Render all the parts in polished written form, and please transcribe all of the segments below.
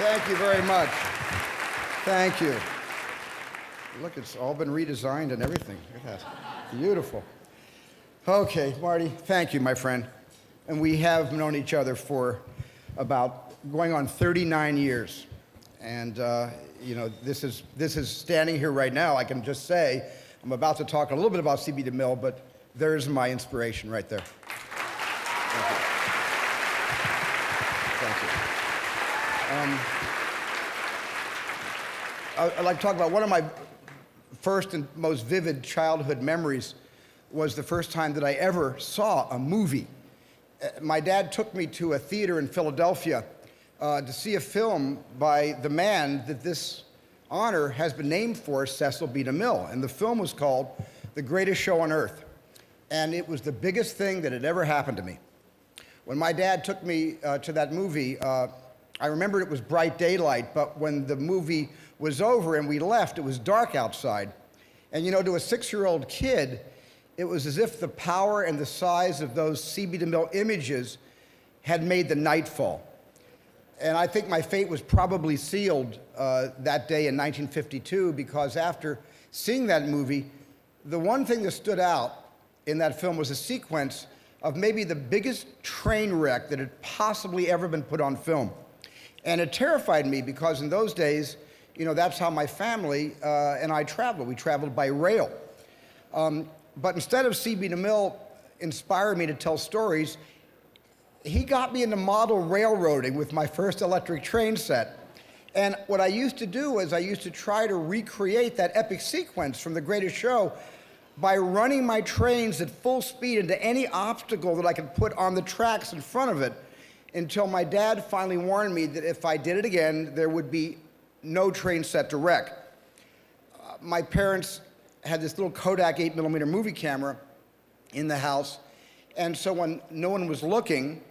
Thank you very much. Thank you. Look, it's all been redesigned and everything. Look at that. Beautiful. Okay, Marty, thank you, my friend. And we have known each other for about going on 39 years. And, this is standing here right now. I can just say, I'm about to talk a little bit about CB DeMille, but there's my inspiration right there. Thank you. Thank you. I'd like to talk about one of my first and most vivid childhood memories was the first time that I ever saw a movie. My dad took me to a theater in Philadelphia to see a film by the man that this honor has been named for, Cecil B. DeMille. And the film was called The Greatest Show on Earth. And it was the biggest thing that had ever happened to me. When my dad took me to that movie, I remember it was bright daylight, but when the movie was over and we left, it was dark outside. And to a 6-year-old kid, it was as if the power and the size of those CB DeMille images had made the night fall. And I think my fate was probably sealed that day in 1952, because after seeing that movie, the one thing that stood out in that film was a sequence of maybe the biggest train wreck that had possibly ever been put on film. And it terrified me because in those days, that's how my family and I traveled. We traveled by rail. But instead of CB DeMille inspiring me to tell stories, he got me into model railroading with my first electric train set. And what I used to do is I used to try to recreate that epic sequence from The Greatest Show by running my trains at full speed into any obstacle that I could put on the tracks in front of it, until my dad finally warned me that if I did it again, there would be no train set to wreck. My parents had this little Kodak 8mm movie camera in the house, and so when no one was looking,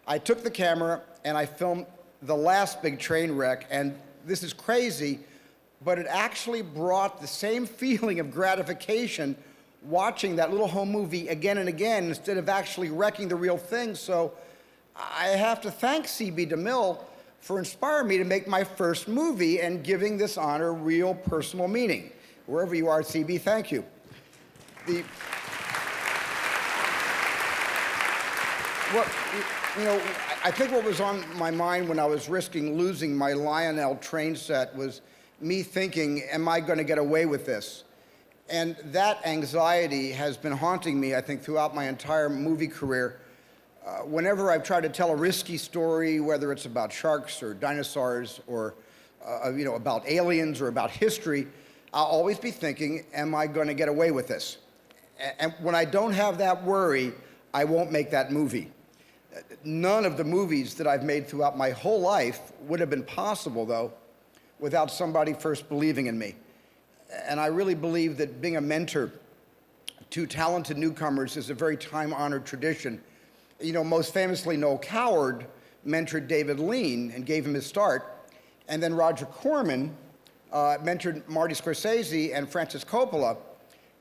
I took the camera and I filmed the last big train wreck. And this is crazy, but it actually brought the same feeling of gratification watching that little home movie again and again instead of actually wrecking the real thing. So I have to thank CB DeMille for inspiring me to make my first movie and giving this honor real personal meaning. Wherever you are, CB, thank you. I think what was on my mind when I was risking losing my Lionel train set was me thinking, am I going to get away with this? And that anxiety has been haunting me, I think, throughout my entire movie career. Whenever I've tried to tell a risky story, whether it's about sharks or dinosaurs or about aliens or about history, I'll always be thinking, am I going to get away with this? And when I don't have that worry, I won't make that movie. None of the movies that I've made throughout my whole life would have been possible, though, without somebody first believing in me. And I really believe that being a mentor to talented newcomers is a very time-honored tradition. Most famously, Noel Coward mentored David Lean and gave him his start. And then Roger Corman mentored Martin Scorsese and Francis Coppola.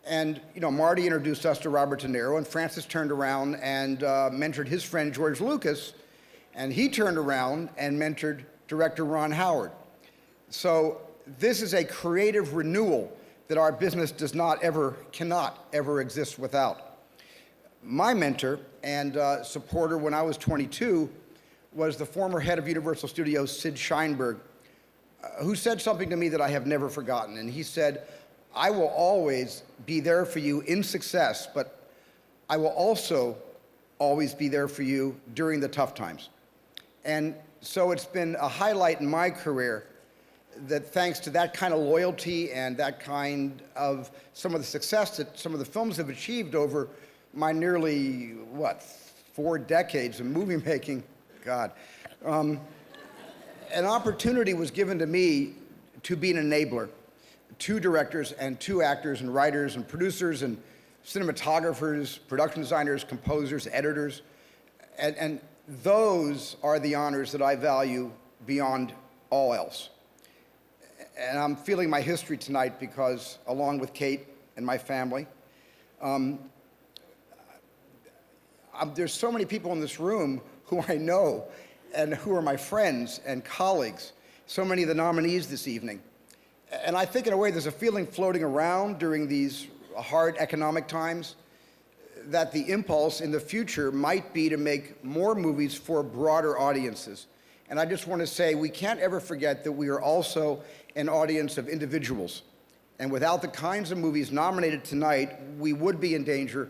And, Marty introduced us to Robert De Niro, and Francis turned around and mentored his friend George Lucas, and he turned around and mentored director Ron Howard. So this is a creative renewal that our business cannot ever exist without. My mentor and supporter when I was 22 was the former head of Universal Studios, Sid Sheinberg, who said something to me that I have never forgotten. And he said, I will always be there for you in success, but I will also always be there for you during the tough times. And so it's been a highlight in my career that thanks to that kind of loyalty and that kind of some of the success that some of the films have achieved over my nearly, 4 decades of movie making, God. An opportunity was given to me to be an enabler. 2 directors and 2 actors and writers and producers and cinematographers, production designers, composers, editors. And those are the honors that I value beyond all else. And I'm feeling my history tonight because, along with Kate and my family, there's so many people in this room who I know and who are my friends and colleagues. so many of the nominees this evening. And I think in a way there's a feeling floating around during these hard economic times that the impulse in the future might be to make more movies for broader audiences. And I just want to say we can't ever forget that we are also an audience of individuals. And without the kinds of movies nominated tonight, we would be in danger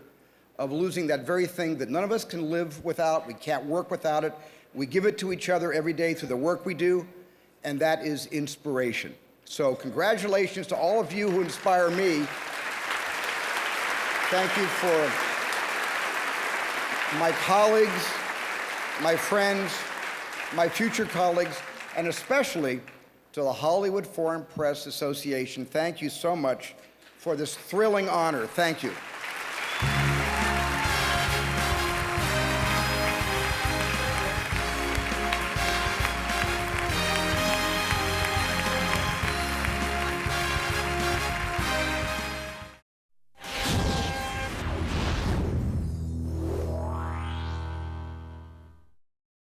of losing that very thing that none of us can live without. We can't work without it. We give it to each other every day through the work we do, and that is inspiration. So congratulations to all of you who inspire me. Thank you for my colleagues, my friends, my future colleagues, and especially to the Hollywood Foreign Press Association. Thank you so much for this thrilling honor. Thank you.